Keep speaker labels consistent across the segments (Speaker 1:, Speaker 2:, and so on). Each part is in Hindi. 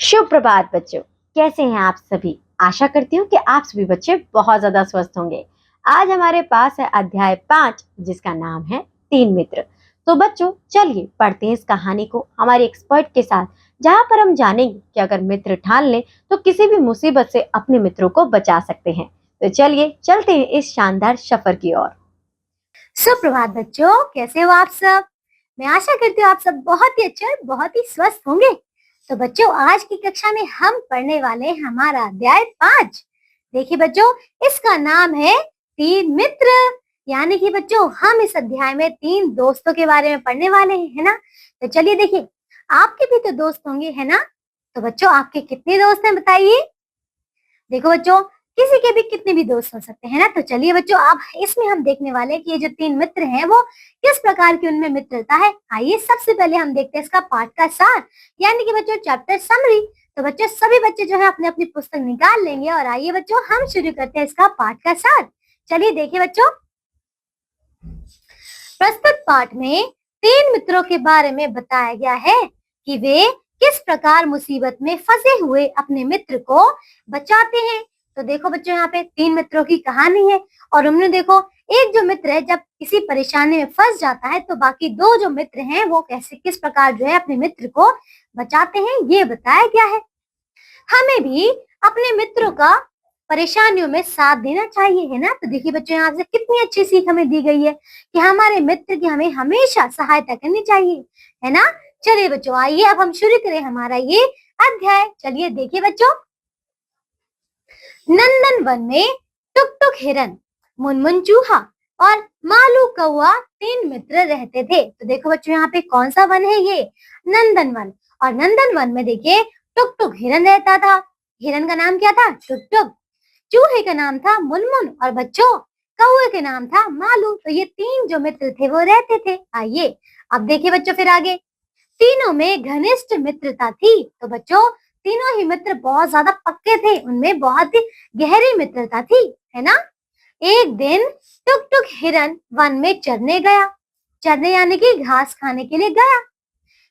Speaker 1: शुभ प्रभात बच्चों। कैसे हैं आप सभी? आशा करती हूँ कि आप सभी बच्चे बहुत ज्यादा स्वस्थ होंगे। आज हमारे पास है अध्याय 5 जिसका नाम है तीन मित्र। तो बच्चों चलिए पढ़ते हैं इस कहानी को हमारे एक्सपर्ट के साथ, जहाँ पर हम जानेंगे कि अगर मित्र ठान ले तो किसी भी मुसीबत से अपने मित्रों को बचा सकते हैं। तो चलिए चलते हैं इस शानदार सफर की ओर।
Speaker 2: सुप्रभात बच्चों, कैसे हो आप सब? मैं आशा करती हूँ आप सब बहुत ही अच्छे और बहुत ही स्वस्थ होंगे। तो बच्चों, आज की कक्षा में हम पढ़ने वाले हैं हमारा अध्याय 5। देखिए बच्चों, इसका नाम है तीन मित्र। यानी कि बच्चों, हम इस अध्याय में तीन दोस्तों के बारे में पढ़ने वाले हैं, है ना? तो चलिए देखिए, आपके भी तो दोस्त होंगे, है ना? तो बच्चों, आपके कितने दोस्त हैं बताइए? देखो बच्चों, किसी के भी कितने भी दोस्त हो सकते हैं ना। तो चलिए बच्चों, अब इसमें हम देखने वाले हैं कि ये जो तीन मित्र हैं वो किस प्रकार की उनमें मित्रता है। आइए सबसे पहले हम देखते हैं इसका पाठ का सार, यानी कि बच्चों चैप्टर समरी। तो बच्चों, सभी बच्चे जो है अपने अपनी पुस्तक निकाल लेंगे और आइए बच्चों हम शुरू करते हैं इसका पाठ का सार। चलिए देखिए बच्चों, प्रस्तुत पाठ में तीन मित्रों के बारे में बताया गया है कि वे किस प्रकार मुसीबत में फंसे हुए अपने मित्र को बचाते हैं। तो देखो बच्चों, यहाँ पे तीन मित्रों की कहानी है और उन्होंने देखो, एक जो मित्र है जब किसी परेशानी में फंस जाता है तो बाकी दो जो मित्र हैं वो कैसे किस प्रकार जो है अपने मित्र को बचाते हैं, ये बताया गया है। हमें भी अपने मित्रों का परेशानियों में साथ देना चाहिए, है ना? तो देखिए बच्चों, यहाँ से कितनी अच्छी सीख हमें दी गई है कि हमारे मित्र की हमें हमेशा सहायता करनी चाहिए, है ना? चलिए बच्चों, आइए अब हम शुरू करें हमारा ये अध्याय। चलिए देखिए बच्चों, नंदन वन में टुक टुक हिरन, मुनमुन चूहा और मालू कौआ तीन मित्र रहते थे। तो देखो बच्चों, यहाँ पे कौन सा वन है? ये नंदन वन। और नंदन वन में देखिए टुक टुक हिरन रहता था। हिरन का नाम क्या था? टुक टुक। चूहे का नाम था मुनमुन और बच्चों कौए के नाम था मालू। तो ये तीन जो मित्र थे वो रहते थे। आइए अब देखिए बच्चों, फिर आगे तीनों में घनिष्ठ मित्रता थी। तो बच्चों, तीनों ही मित्र बहुत ज्यादा पक्के थे, उनमें बहुत ही गहरी मित्रता थी, है ना? एक दिन टुक टुक हिरन वन में चरने गया। चरने यानी कि घास खाने के लिए गया।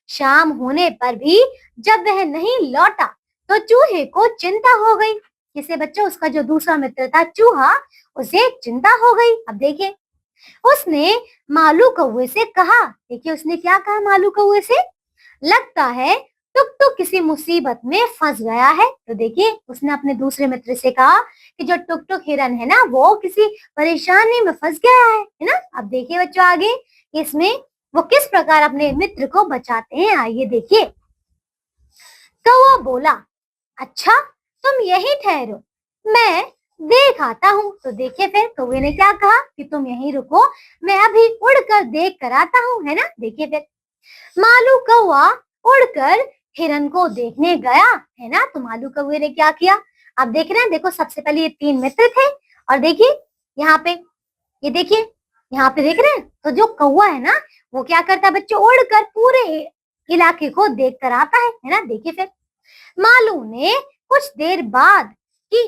Speaker 2: शाम होने पर भी जब वह नहीं लौटा तो चूहे को चिंता हो गई। किसे बच्चों? उसका जो दूसरा मित्र था चूहा, उसे चिंता हो गई। अब देखिए, उसने मालू कौवे से कहा। देखिए उसने क्या कहा मालू कौवे से? लगता है टुक टुक किसी मुसीबत में फंस गया है। तो देखिए, उसने अपने दूसरे मित्र से कहा कि जो टुक टुक हिरन है ना वो किसी परेशानी में फंस गया है ना? अब देखिए बच्चों, आगे इसमें वो किस प्रकार अपने मित्र को बचाते हैं, आइए देखिए। कौवा बोला, अच्छा तुम यही ठहरो, मैं देख आता हूँ। तो देखिए फिर कौवे ने क्या कहा कि तुम यहीं रुको, मैं अभी उड़कर देख कर आता हूँ, है ना? देखिए फिर मालू कौवा उड़कर हिरन को देखने गया, है ना? तो मालू कौवे ने क्या किया? आप देख रहे हैं, देखो सबसे पहले ये तीन मित्र थे और देखिए यहाँ पे, ये देखिए यहाँ पे देख रहे हैं, तो जो कौवा है ना वो क्या करता है बच्चों? उड़कर पूरे इलाके को देख कर आता है ना? देखिए फिर मालू ने कुछ देर बाद की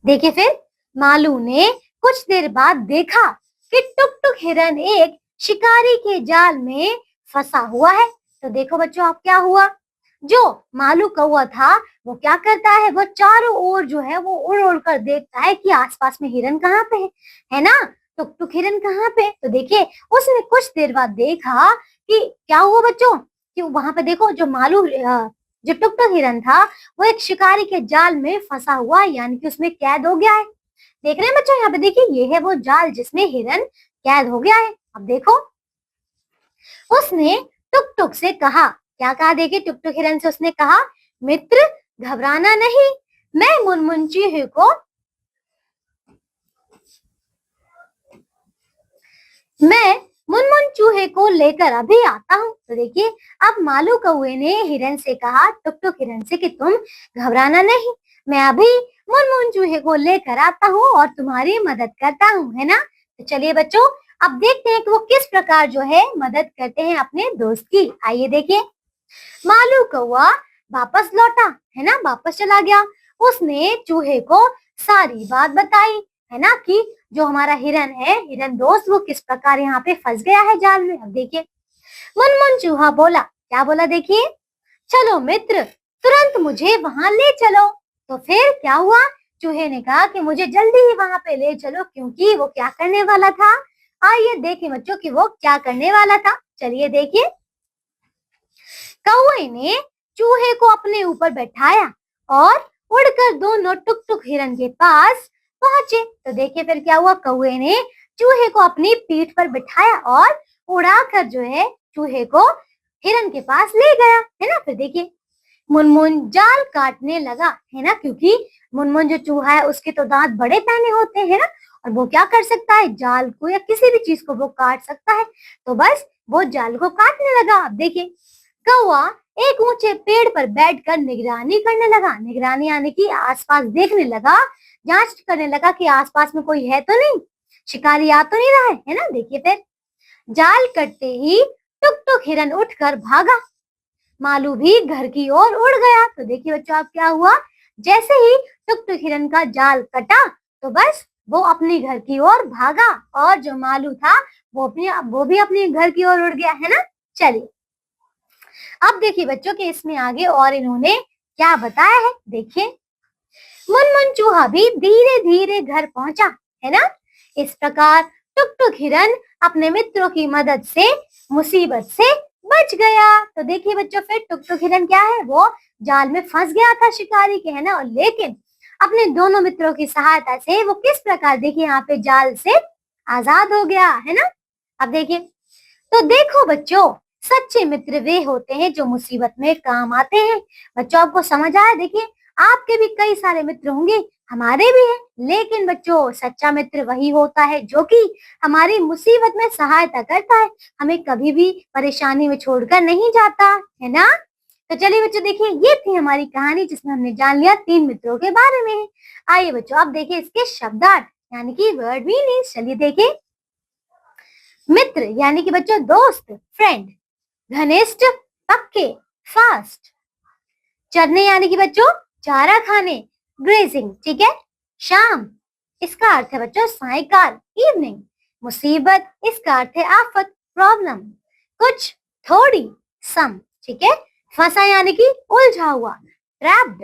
Speaker 2: देखिए फिर मालू ने कुछ देर बाद देखा कि टुक टुक हिरन एक शिकारी के जाल में फंसा हुआ है। तो देखो बच्चों, अब क्या हुआ? जो मालू कौवा था वो क्या करता है? वो चारों ओर जो है वो उड़ उड़ कर देखता है कि आसपास में हिरन कहाँ पे है ना? टुक टुक हिरन कहाँ पे? तो देखिए उसने कुछ देर बाद देखा कि क्या हुआ बच्चों, कि वहां पे देखो जो जो टुक टुक हिरन था वो एक शिकारी के जाल में फंसा हुआ है, यानी कि उसमें कैद हो गया है। देख रहे हैं बच्चों, यहाँ पे देखिए ये है वो जाल जिसमें हिरन कैद हो गया है। अब देखो उसने टुक टुक से कहा, क्या कहा? देखिए टुक टुक हिरन से उसने कहा, मित्र घबराना नहीं, मैं मुनमुन चूहे को लेकर अभी आता हूँ। तो देखिए अब मालू कौवे ने हिरन से कहा, टुक टुक हिरन से, कि तुम घबराना नहीं, मैं अभी मुनमुन चूहे को लेकर आता हूँ और तुम्हारी मदद करता हूँ, है ना? तो चलिए बच्चों, अब देखते हैं कि वो किस प्रकार जो है मदद करते हैं अपने दोस्त की। आइए देखिए, मालू कौवा वापस लौटा, है ना? वापस चला गया। उसने चूहे को सारी बात बताई, है ना, कि जो हमारा हिरन है, हिरन दोस्त, वो किस प्रकार यहाँ पे फंस गया है जाल में। अब देखिए, मुनमुन चूहा बोला, क्या बोला देखिए, चलो मित्र, तुरंत मुझे वहां ले चलो। तो फिर क्या हुआ, चूहे ने कहा कि मुझे जल्दी ही वहां पे ले चलो, क्योंकि वो क्या करने वाला था। आइए देखें बच्चों कि वो क्या करने वाला था। चलिए देखिए, कौवे ने चूहे को अपने ऊपर बैठाया और उड़कर दोनों टुक टुक हिरन के पास पहुंचे। तो देखिए फिर क्या हुआ, कौवे ने चूहे को अपनी पीठ पर बिठाया और उड़ाकर जो है चूहे को हिरन के पास ले गया, है ना। फिर देखिए, मुनमुन जाल काटने लगा, है ना, क्योंकि मुनमुन जो चूहा है उसके तो दांत बड़े पैने होते हैं ना, और वो क्या कर सकता है, जाल को या किसी भी चीज को वो काट सकता है। तो बस वो जाल को काटने लगा। अब देखिए, कौवा एक ऊंचे पेड़ पर बैठकर निगरानी करने लगा। निगरानी यानी कि आसपास देखने लगा, जांच करने लगा कि आसपास में कोई है तो नहीं, शिकारी आ तो नहीं रहा है ना। देखिए फिर जाल कटते ही टुक टुक हिरन उठकर भागा, मालू भी घर की ओर उड़ गया। तो देखिए बच्चों, अब क्या हुआ, जैसे ही टुक टुक हिरन का जाल कटा तो बस वो अपने घर की ओर भागा, और जो मालू था वो भी अपने घर की ओर उड़ गया, है ना। चलिए अब देखिए बच्चों कि इसमें आगे और इन्होंने क्या बताया है। देखिए, मुनमुन चूहा भी धीरे धीरे घर पहुंचा, है ना। इस प्रकार टुक टुक हिरन अपने मित्रों की मदद से मुसीबत से बच गया। तो देखिए बच्चों, फिर टुक टुक हिरन क्या है, वो जाल में फंस गया था शिकारी के, है ना, और लेकिन अपने दोनों मित्रों की सहायता से वो किस प्रकार देखिए यहाँ पे जाल से आजाद हो गया, है ना। अब देखिए, तो देखो बच्चों, सच्चे मित्र वे होते हैं जो मुसीबत में काम आते हैं। बच्चों आपको समझ आया। देखिए, आपके भी कई सारे मित्र होंगे, हमारे भी हैं, लेकिन बच्चों सच्चा मित्र वही होता है जो कि हमारी मुसीबत में सहायता करता है, हमें कभी भी परेशानी में छोड़कर नहीं जाता, है ना। तो चलिए बच्चों, देखिए ये थी हमारी कहानी जिसमें हमने जान लिया 3 मित्रों के बारे में। आइए बच्चों, अब देखिए इसके शब्दार्थ यानी कि वर्ड मीनिंग। चलिए देखिए, मित्र यानी कि बच्चों दोस्त, फ्रेंड। घनिष्ठ, पक्के, फास्ट। चरने यानी कि बच्चों चारा खाने, ग्रेजिंग, ठीक है। शाम, इसका अर्थ है बच्चों सायकाल, इवनिंग। मुसीबत, इसका अर्थ है आफत, प्रॉब्लम। कुछ, थोड़ी, सम, ठीक है। फंसा यानी कि उलझा हुआ, ट्रैप्ड।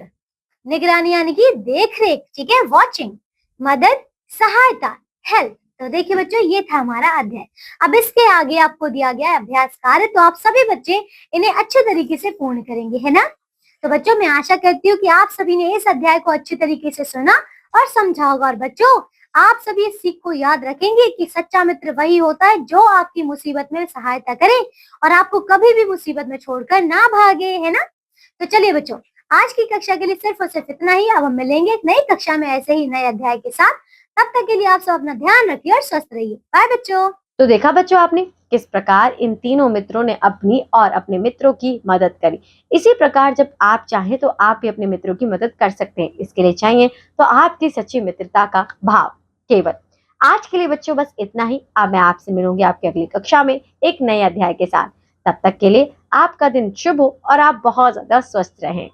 Speaker 2: निगरानी यानी कि देख रेख, ठीक है, वॉचिंग। मदद, सहायता, हेल्प। तो देखिए बच्चों, ये था हमारा अध्याय। अब इसके आगे आपको दिया गया है अभ्यास कार्य, तो आप सभी बच्चे इन्हें अच्छे तरीके से पूर्ण करेंगे, है ना। तो बच्चों मैं आशा करती हूँ कि आप सभी ने इस अध्याय को अच्छे तरीके से सुना और समझा होगा। और बच्चों आप सभी इस सीख को याद रखेंगे कि सच्चा मित्र वही होता है जो आपकी मुसीबत में सहायता करे और आपको कभी भी मुसीबत में छोड़कर ना भागे, है ना। तो चलिए बच्चों, आज की कक्षा के लिए सिर्फ और सिर्फ इतना ही। अब हम मिलेंगे एक नई कक्षा में ऐसे ही नए अध्याय के साथ। तब तक के लिए आप सब अपना ध्यान रखिए और स्वस्थ रहिए। बाय बच्चों।
Speaker 1: तो देखा बच्चों आपने किस प्रकार इन तीनों मित्रों ने अपनी और अपने मित्रों की मदद करी। इसी प्रकार जब आप चाहें तो आप भी अपने मित्रों की मदद कर सकते हैं। इसके लिए चाहिए तो आपकी सच्ची मित्रता का भाव केवल। आज के लिए बच्चों बस इतना ही। अब मैं आपसे मिलूंगी आपकी अगली कक्षा में एक नए अध्याय के साथ। तब तक के लिए आपका दिन शुभ हो और आप बहुत ज्यादा स्वस्थ रहें।